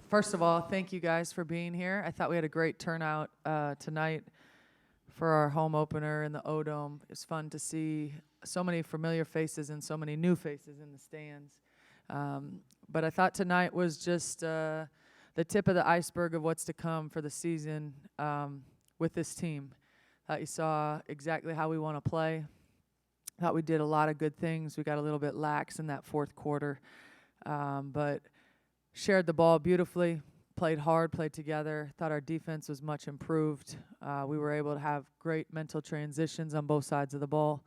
First of all, thank you guys for being here. I thought we had a great turnout tonight for our home opener in the O-Dome. It's fun to see so many familiar faces and so many new faces in the stands. But I thought tonight was just the tip of the iceberg of what's to come for the season with this team. Thought you saw exactly how we want to play. Thought we did a lot of good things. We got a little bit lax in that fourth quarter, but shared the ball beautifully, played hard, played together. Thought our defense was much improved. We were able to have great mental transitions on both sides of the ball.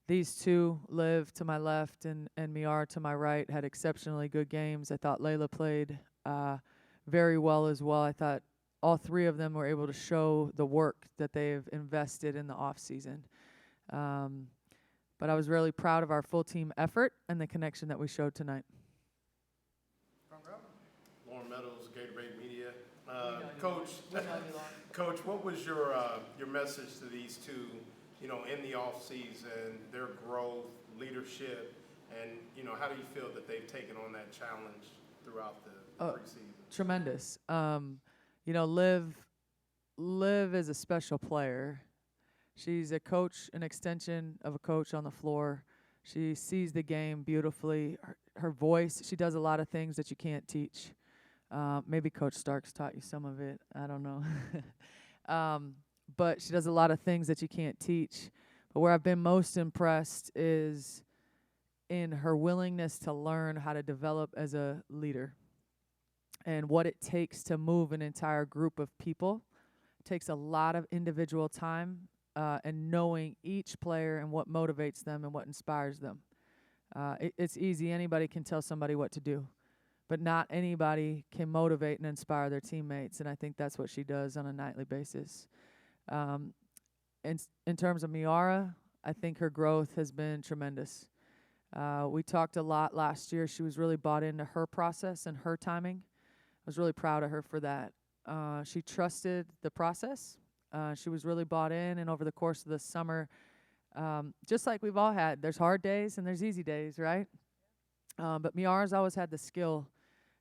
These two, Liv to my left and Miara to my right, had exceptionally good games. I thought Layla played very well as well. I thought all three of them were able to show the work that they've invested in the offseason. But I was really proud of our full team effort and the connection that we showed tonight. Lauren Meadows, Gatorade Media. Coach, Coach, what was your message to these two, you know, in the off season, their growth, leadership, and, you know, how do you feel that they've taken on that challenge throughout the preseason? Tremendous. You know, Liv is a special player. She's a coach, an extension of a coach on the floor. She sees the game beautifully. Her voice, she does a lot of things that you can't teach. Maybe Coach Starks taught you some of it. I don't know. But she does a lot of things that you can't teach. But where I've been most impressed is in her willingness to learn how to develop as a leader and what it takes to move an entire group of people. It takes a lot of individual time and knowing each player and what motivates them and what inspires them. It's easy. Anybody can tell somebody what to do. But not anybody can motivate and inspire their teammates, and I think that's what she does on a nightly basis. In terms of Miara, I think her growth has been tremendous. We talked a lot last year. She was really bought into her process and her timing. I was really proud of her for that. She trusted the process. She was really bought in, and over the course of the summer, just like we've all had, there's hard days and there's easy days, right? But Miara's always had the skill.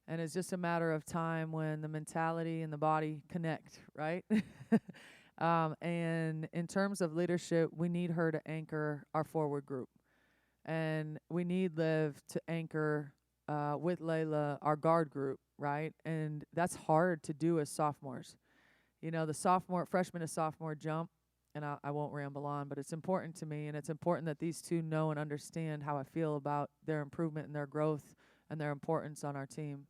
And it's just a matter of time when the mentality and the body connect, right? And in terms of leadership, we need her to anchor our forward group. And we need Liv to anchor with Layla our guard group, right? And that's hard to do as sophomores. You know, the freshman to sophomore jump, and I won't ramble on, but it's important to me, and it's important that these two know and understand how I feel about their improvement and their growth and their importance on our team.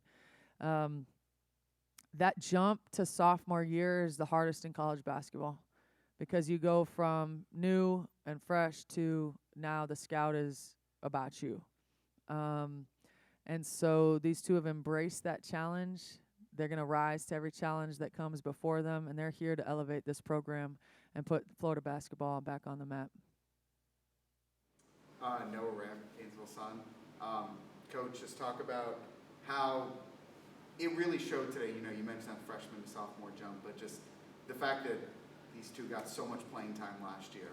That jump to sophomore year is the hardest in college basketball because you go from new and fresh to now the scout is about you. And so these two have embraced that challenge. They're going to rise to every challenge that comes before them, and they're here to elevate this program and put Florida basketball back on the map. Noah Ram, Gainesville Sun. Coach, just talk about how it really showed today. You know, you mentioned that freshman to sophomore jump, but just the fact that these two got so much playing time last year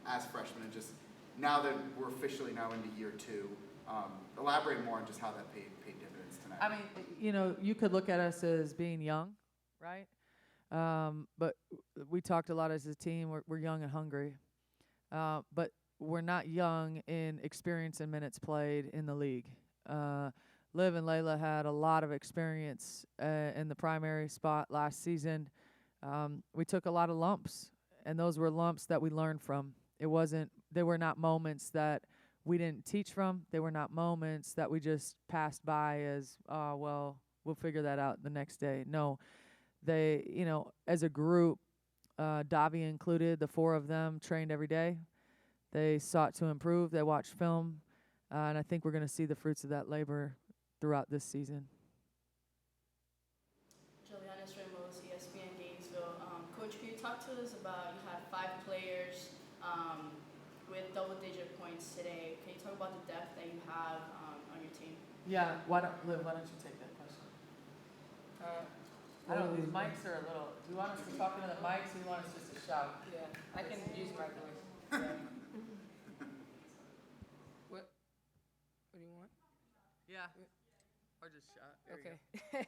as freshmen, and just now that we're officially now into year two, elaborate more on just how that paid dividends tonight. I mean, you know, you could look at us as being young, right? But we talked a lot as a team. We're young and hungry, but we're not young in experience and minutes played in the league. Liv and Layla had a lot of experience in the primary spot last season. We took a lot of lumps, and those were lumps that we learned from. They were not moments that we didn't teach from. They were not moments that we just passed by as, well, we'll figure that out the next day. No, they, you know, as a group, Davi included, the four of them trained every day. They sought to improve. They watched film, and I think we're going to see the fruits of that labor throughout this season. Juliana Ramos, ESPN Gainesville. Coach, can you talk to us about, you had 5 players with double-digit points today. Can you talk about the depth that you have on your team? Yeah, Liv, why don't you take that question? I don't know, these mics are a little, do you want us to talk into the mics or do you want us just to shout? Yeah, I can use my voice. Yeah. What do you want? Yeah. Or just shot. There you go.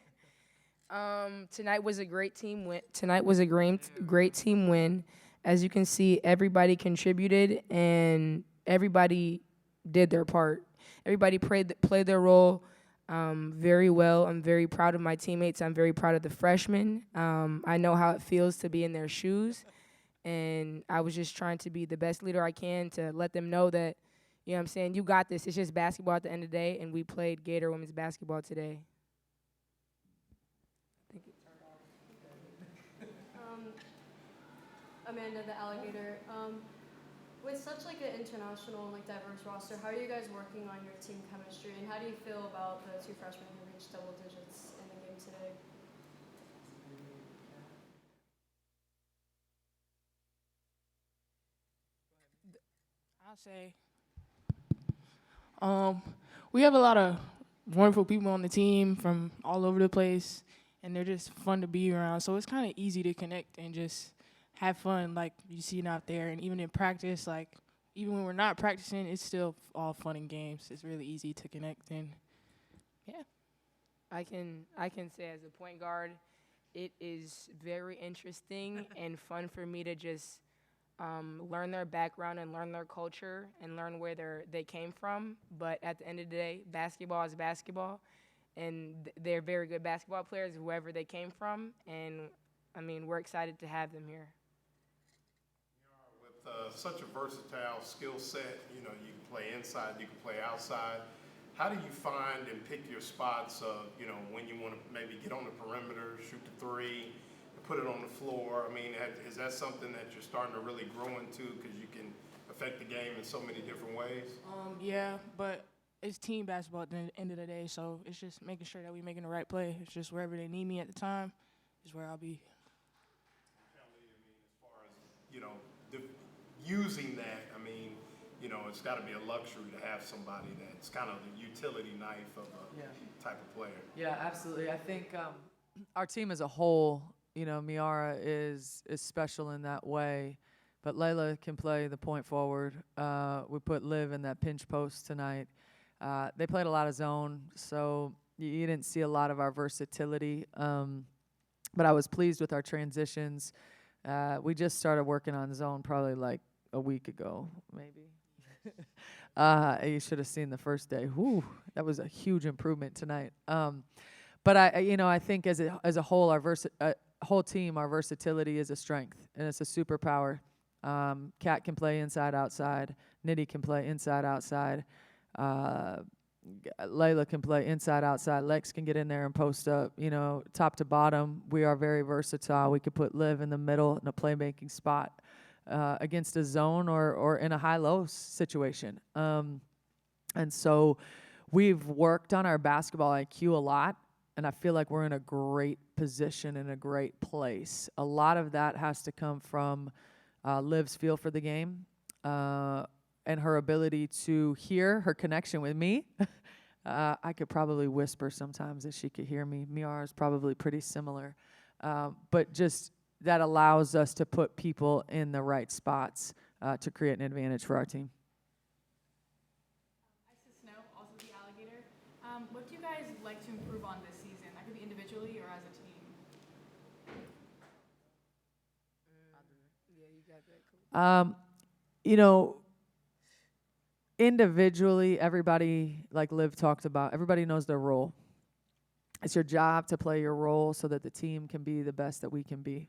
Okay. Tonight was a great team win. Tonight was a great team win. As you can see, everybody contributed and everybody did their part. Everybody played their role very well. I'm very proud of my teammates. I'm very proud of the freshmen. I know how it feels to be in their shoes, and I was just trying to be the best leader I can to let them know that, you know what I'm saying, you got this. It's just basketball at the end of the day, and we played Gator women's basketball today. Amanda, the alligator. With such like an international, like diverse roster, how are you guys working on your team chemistry, and how do you feel about the two freshmen who reached double digits in the game today? I'll say, we have a lot of wonderful people on the team from all over the place, and they're just fun to be around. So it's kind of easy to connect and just have fun, like you see out there. And even in practice, like even when we're not practicing, it's still all fun and games. It's really easy to connect, and yeah. I can say as a point guard, it is very interesting and fun for me to just learn their background and learn their culture and learn where they came from. But at the end of the day, basketball is basketball, and they're very good basketball players, whoever they came from. And I mean, we're excited to have them here. With such a versatile skill set, you know, you can play inside, you can play outside. How do you find and pick your spots of, you know, when you want to maybe get on the perimeter, shoot the three, put it on the floor? I mean, is that something that you're starting to really grow into because you can affect the game in so many different ways? Yeah, but it's team basketball at the end of the day, so it's just making sure that we're making the right play. It's just wherever they need me at the time is where I'll be. Kelly, I mean, as far as, you know, using that, I mean, you know, it's got to be a luxury to have somebody that's kind of the utility knife of a type of player. Yeah, absolutely. I think our team as a whole, you know, Miara is special in that way. But Layla can play the point forward. We put Liv in that pinch post tonight. They played a lot of zone, so you didn't see a lot of our versatility. But I was pleased with our transitions. We just started working on zone probably like a week ago, maybe. You should have seen the first day. Whew, that was a huge improvement tonight. But I think as a whole, our whole team, our versatility is a strength, and it's a superpower. Kat can play inside, outside. Nitty can play inside, outside. Layla can play inside, outside. Lex can get in there and post up. You know, top to bottom, we are very versatile. We could put Liv in the middle in a playmaking spot against a zone or in a high-low situation. And so we've worked on our basketball IQ a lot, and I feel like we're in a great position and a great place. A lot of that has to come from Liv's feel for the game and her ability to hear, her connection with me. I could probably whisper sometimes that she could hear me. Miara is probably pretty similar. But just that allows us to put people in the right spots to create an advantage for our team. Snow, also the alligator. What do you guys like to improve on this season? That could be individually or as a team. Yeah, you got that, cool. You know, individually, everybody, like Liv talked about, everybody knows their role. It's your job to play your role so that the team can be the best that we can be.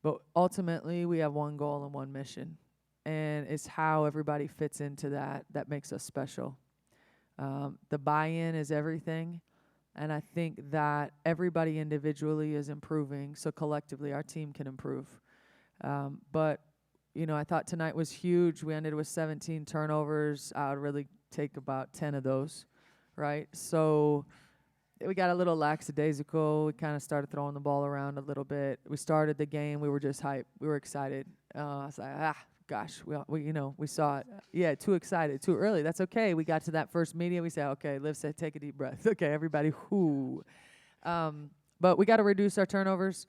But ultimately, we have one goal and one mission. And it's how everybody fits into that makes us special. The buy-in is everything. And I think that everybody individually is improving, so collectively our team can improve. But, you know, I thought tonight was huge. We ended with 17 turnovers. I would really take about 10 of those, right? So we got a little lackadaisical. We kind of started throwing the ball around a little bit. We started the game. We were just hyped. We were excited. I was like, gosh, we saw it. Yeah, too excited, too early. That's okay. We got to that first media. We said, okay, Liv said, take a deep breath. Okay, everybody, whoo. But we got to reduce our turnovers.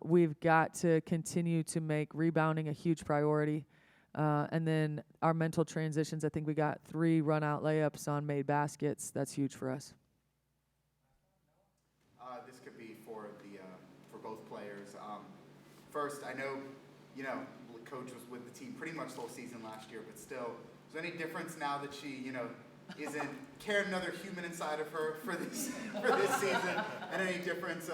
We've got to continue to make rebounding a huge priority. And then our mental transitions, I think we got 3 run-out layups on made baskets. That's huge for us. this could be for for both players. First, I know, Coach was with the team pretty much the whole season last year, but still, is there any difference now that she, isn't carrying another human inside of her for this season? And any difference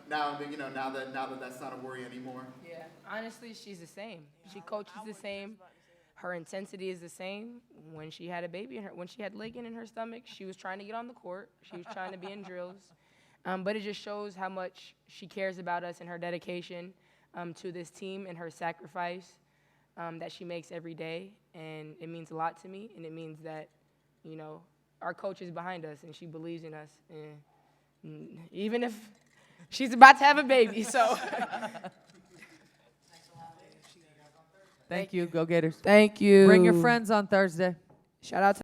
now that that's not a worry anymore? Yeah, honestly, she's the same. She coaches the same. Her intensity is the same. When she had a baby when she had Lakin in her stomach, she was trying to get on the court. She was trying to be in drills. But it just shows how much she cares about us and her dedication to this team and her sacrifice that she makes every day. And it means a lot to me, and it means that, our coach is behind us and she believes in us. And even if she's about to have a baby, so. Thank you. Go Gators. Thank you. Bring your friends on Thursday. Shout out to